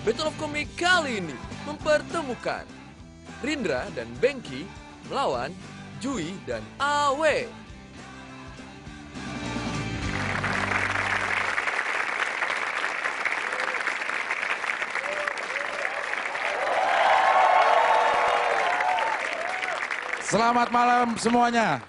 Battle of Comic kali ini mempertemukan Rindra dan Bengki melawan Jui dan Awe. Selamat malam semuanya.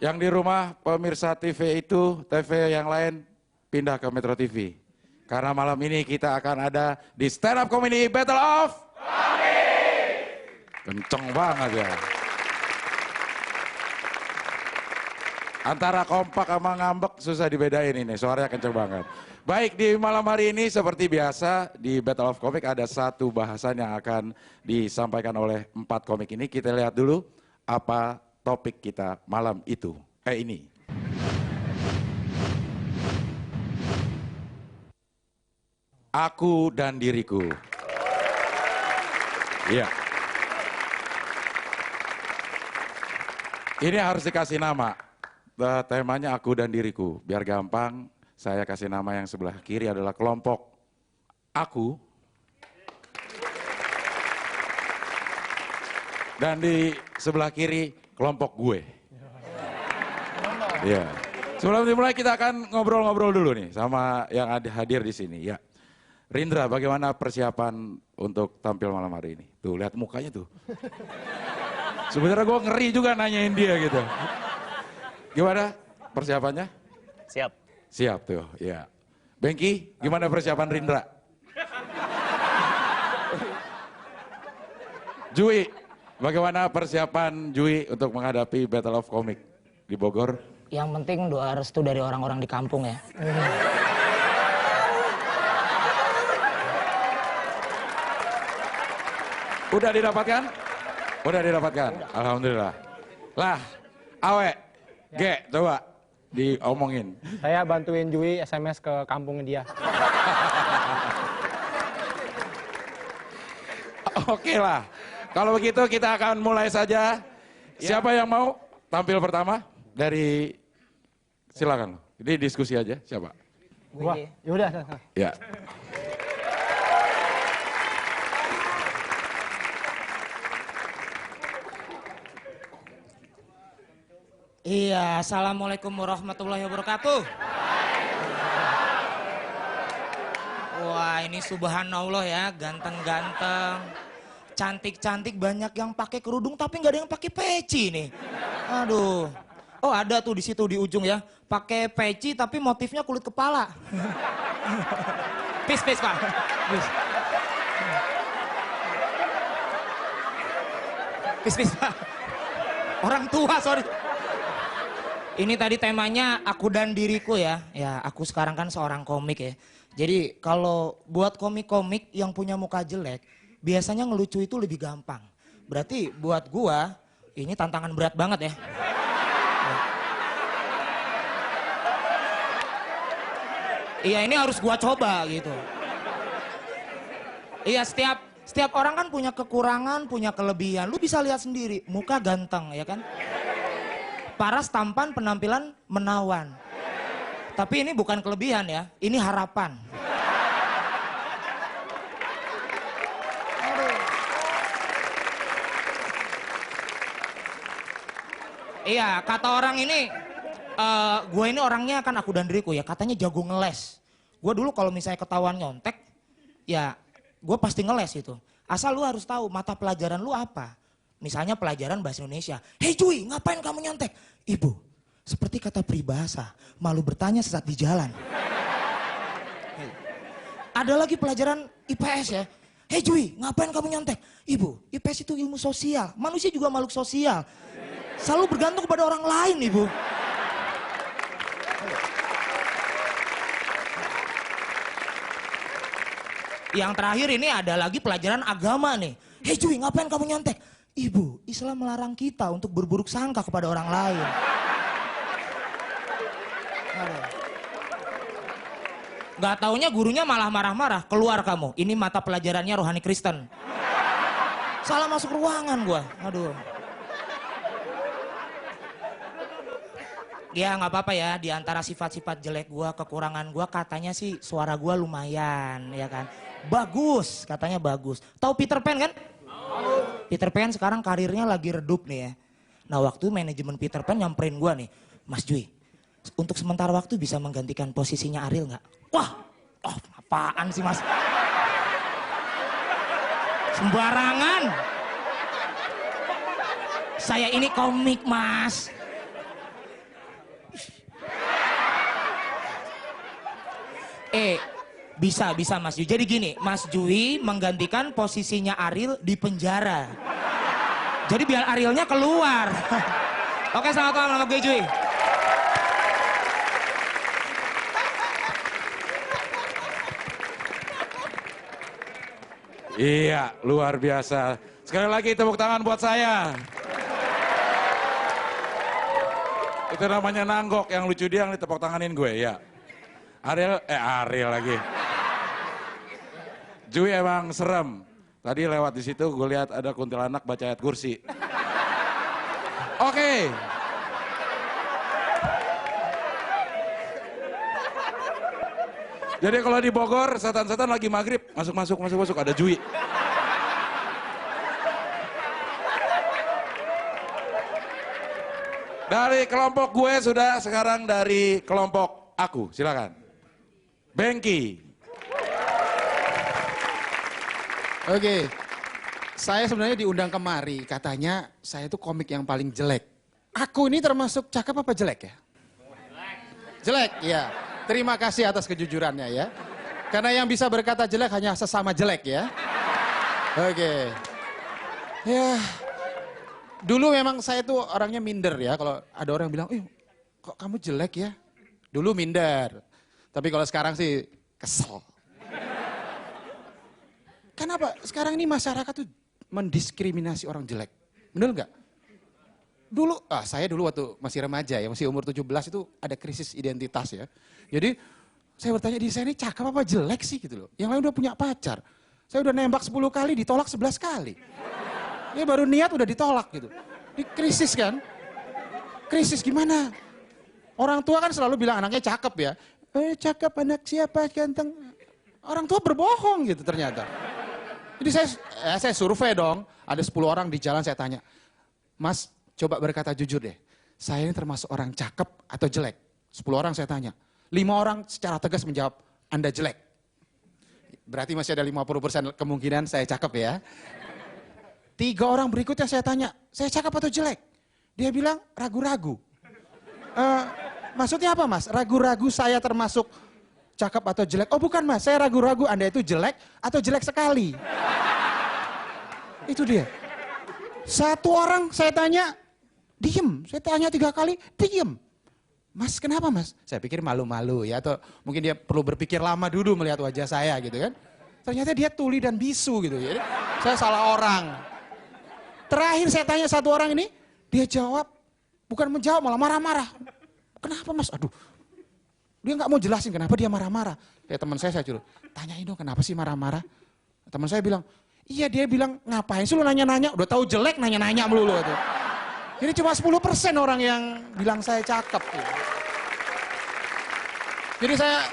Yang di rumah pemirsa TV itu, TV yang lain pindah ke Metro TV. Karena malam ini kita akan ada di Stand Up Comedy Battle of Comic. Kenceng banget ya. Antara kompak sama ngambek susah dibedain ini, suaranya kenceng banget. Baik, di malam hari ini seperti biasa di Battle of Comic ada satu bahasan yang akan disampaikan oleh 4 komik ini. Kita lihat dulu apa topik kita malam itu. Ini. Aku dan diriku. Iya. Ini harus dikasih nama. Temanya aku dan diriku. Biar gampang, saya kasih nama yang sebelah kiri adalah kelompok aku. Dan di sebelah kiri kelompok gue. Iya. Sebelum dimulai kita akan ngobrol-ngobrol dulu nih sama yang ada hadir di sini. Ya. Rindra, bagaimana persiapan untuk tampil malam hari ini? Tuh, lihat mukanya tuh. Sebenarnya gue ngeri juga nanyain dia gitu. Gimana persiapannya? Siap. Siap tuh, ya. Bengki, gimana persiapan Rindra? Jui, bagaimana persiapan Jui untuk menghadapi Battle of Comic di Bogor? Yang penting doa restu dari orang-orang di kampung ya. Udah didapatkan? Udah didapatkan? Alhamdulillah. Lah, Awe, Ge, coba diomongin. Saya bantuin Jui SMS ke kampung dia. Oke lah. Kalau begitu kita akan mulai saja. Siapa yang mau tampil pertama? Dari silakan. Ini diskusi aja. Siapa? Gua. Yaudah. Ya. Iya, assalamualaikum warahmatullahi wabarakatuh. Wah, ini subhanallah ya, ganteng-ganteng, cantik-cantik, banyak yang pakai kerudung tapi nggak ada yang pakai peci nih. Aduh. Oh, ada tuh di situ di ujung ya, pakai peci tapi motifnya kulit kepala. Peace Pak. Peace Pak. Orang tua, sorry. Ini tadi temanya aku dan diriku ya. Ya, aku sekarang kan seorang komik ya. Jadi kalau buat komik-komik yang punya muka jelek, biasanya ngelucu itu lebih gampang. Berarti buat gua, ini tantangan berat banget ya. Iya, ini harus gua coba gitu. Iya, setiap orang kan punya kekurangan, punya kelebihan. Lu bisa lihat sendiri, muka ganteng ya kan? Paras, tampan, penampilan menawan. Tapi ini bukan kelebihan ya, ini harapan. Aduh. Iya, kata orang ini, gue ini orangnya kan aku dan diriku ya, katanya jago ngeles. Gue dulu kalau misalnya ketahuan nyontek, ya gue pasti ngeles itu. Asal lu harus tahu mata pelajaran lu apa. Misalnya pelajaran bahasa Indonesia. Hei Jui, ngapain kamu nyontek? Ibu, seperti kata peribahasa, malu bertanya sesat di jalan. Ada lagi pelajaran IPS ya. Hei Jui, ngapain kamu nyontek? Ibu, IPS itu ilmu sosial. Manusia juga makhluk sosial. Selalu bergantung kepada orang lain, Ibu. Yang terakhir ini ada lagi pelajaran agama nih. Hei Jui, ngapain kamu nyontek? Ibu, Islam melarang kita untuk berburuk sangka kepada orang lain. Gak taunya gurunya malah marah-marah. Keluar kamu, ini mata pelajarannya rohani Kristen. Salah masuk ruangan gua. Aduh. ya nggak apa-apa ya. Di antara sifat-sifat jelek gua, kekurangan gua, katanya sih suara gua lumayan, ya kan. Bagus, katanya bagus. Tahu Peter Pan kan? Peter Pan sekarang karirnya lagi redup nih ya. Nah waktu manajemen Peter Pan nyamperin gua nih, Mas Jui, untuk sementara waktu bisa menggantikan posisinya Ariel nggak? Wah, oh apaan sih Mas? Sembarangan. Saya ini komik Mas. Bisa Mas Jui. Jadi gini, Mas Jui menggantikan posisinya Ariel di penjara. Jadi biar Arielnya keluar. Oke, selamat malam nama gue Jui. Iya, luar biasa. Sekali lagi tepuk tangan buat saya. Itu namanya nanggok, yang lucu dia yang ditepuk tanganin gue, ya. Ariel lagi. Jui emang serem. Tadi lewat di situ gue lihat ada kuntilanak baca ayat kursi. Oke. Jadi kalau di Bogor setan-setan lagi maghrib masuk ada Jui. Dari kelompok gue sudah, sekarang dari kelompok aku, silakan. Bengki. Oke, saya sebenarnya diundang kemari, katanya saya itu komik yang paling jelek. Aku ini termasuk cakep apa jelek ya? Jelek, ya. Terima kasih atas kejujurannya ya. Karena yang bisa berkata jelek hanya sesama jelek ya. Oke. Ya, dulu memang saya tuh orangnya minder ya. Kalau ada orang yang bilang, kok kamu jelek ya? Dulu minder. Tapi kalau sekarang sih kesel. Kenapa? Sekarang ini masyarakat tuh mendiskriminasi orang jelek. Bener nggak? Dulu, saya dulu waktu masih remaja ya, masih umur 17 itu ada krisis identitas ya. Jadi saya bertanya, di saya ini cakep apa jelek sih gitu loh. Yang lain udah punya pacar. Saya udah nembak 10 kali, ditolak 11 kali. Ini baru niat udah ditolak gitu. Ini krisis kan? Krisis gimana? Orang tua kan selalu bilang anaknya cakep ya. Cakep anak siapa ganteng. Orang tua berbohong gitu ternyata. Jadi saya survei dong, ada 10 orang di jalan saya tanya, Mas coba berkata jujur deh, saya ini termasuk orang cakep atau jelek? 10 orang saya tanya, 5 orang secara tegas menjawab, Anda jelek. Berarti masih ada 50% kemungkinan saya cakep ya. 3 orang berikutnya saya tanya, saya cakep atau jelek? Dia bilang ragu-ragu. Maksudnya apa Mas? Ragu-ragu saya termasuk cakep atau jelek? Oh bukan Mas, saya ragu-ragu Anda itu jelek atau jelek sekali. Itu dia. 1 orang saya tanya, diem. Saya tanya 3 kali, diem. Mas kenapa Mas? Saya pikir malu-malu ya, atau mungkin dia perlu berpikir lama dulu melihat wajah saya gitu kan. Ternyata dia tuli dan bisu gitu. Jadi saya salah orang. Terakhir saya tanya 1 orang ini, dia jawab, bukan menjawab malah marah-marah. Kenapa Mas? Aduh. Dia nggak mau jelasin kenapa dia marah-marah. Ya teman saya suruh, tanyain dong kenapa sih marah-marah. Teman saya bilang, iya dia bilang ngapain sih lu nanya-nanya, udah tahu jelek nanya-nanya melulu. Gitu. Jadi cuma 10% orang yang bilang saya cakep. Gitu. Jadi saya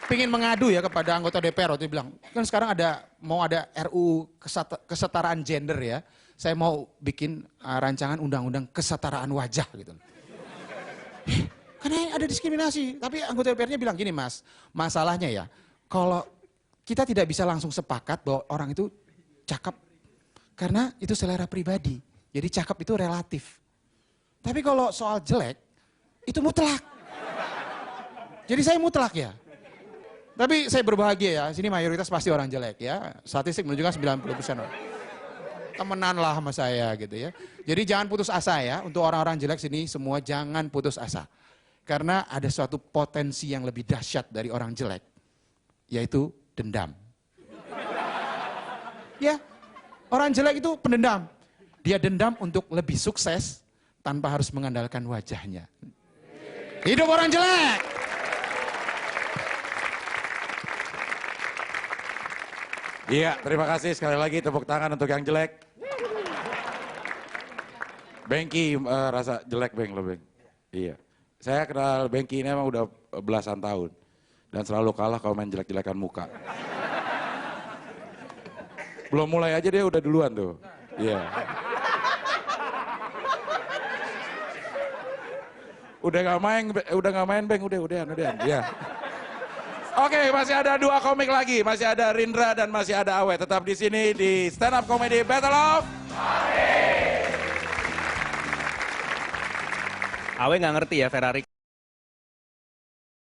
pingin mengadu ya kepada anggota DPR waktu bilang, kan sekarang mau ada RUU kesetaraan gender ya. Saya mau bikin rancangan undang-undang kesetaraan wajah gitu. Karena ada diskriminasi, tapi anggota DPR-nya bilang gini Mas, masalahnya ya, kalau kita tidak bisa langsung sepakat bahwa orang itu cakep, karena itu selera pribadi, jadi cakep itu relatif. Tapi kalau soal jelek, itu mutlak. Jadi saya mutlak ya. Tapi saya berbahagia ya, sini mayoritas pasti orang jelek ya, statistik menunjukkan 90% orang. Temenan lah sama saya gitu ya. Jadi jangan putus asa ya, untuk orang-orang jelek sini semua jangan putus asa. Karena ada suatu potensi yang lebih dahsyat dari orang jelek, yaitu dendam. Ya, orang jelek itu pendendam. Dia dendam untuk lebih sukses tanpa harus mengandalkan wajahnya. Hidup orang jelek! Iya, terima kasih sekali lagi tepuk tangan untuk yang jelek. Bengki rasa jelek Beng lo Beng. Iya. Saya kenal Bengki ini emang udah belasan tahun. Dan selalu kalah kalau main jelek-jelekan muka. Belum mulai aja dia udah duluan tuh. Iya. Udah nggak main Beng, udah. Iya. Oke, masih ada 2 komik lagi, masih ada Rindra dan masih ada Awe. Tetap di sini di Stand Up Comedy Battle of Awe nggak ngerti ya Ferrari.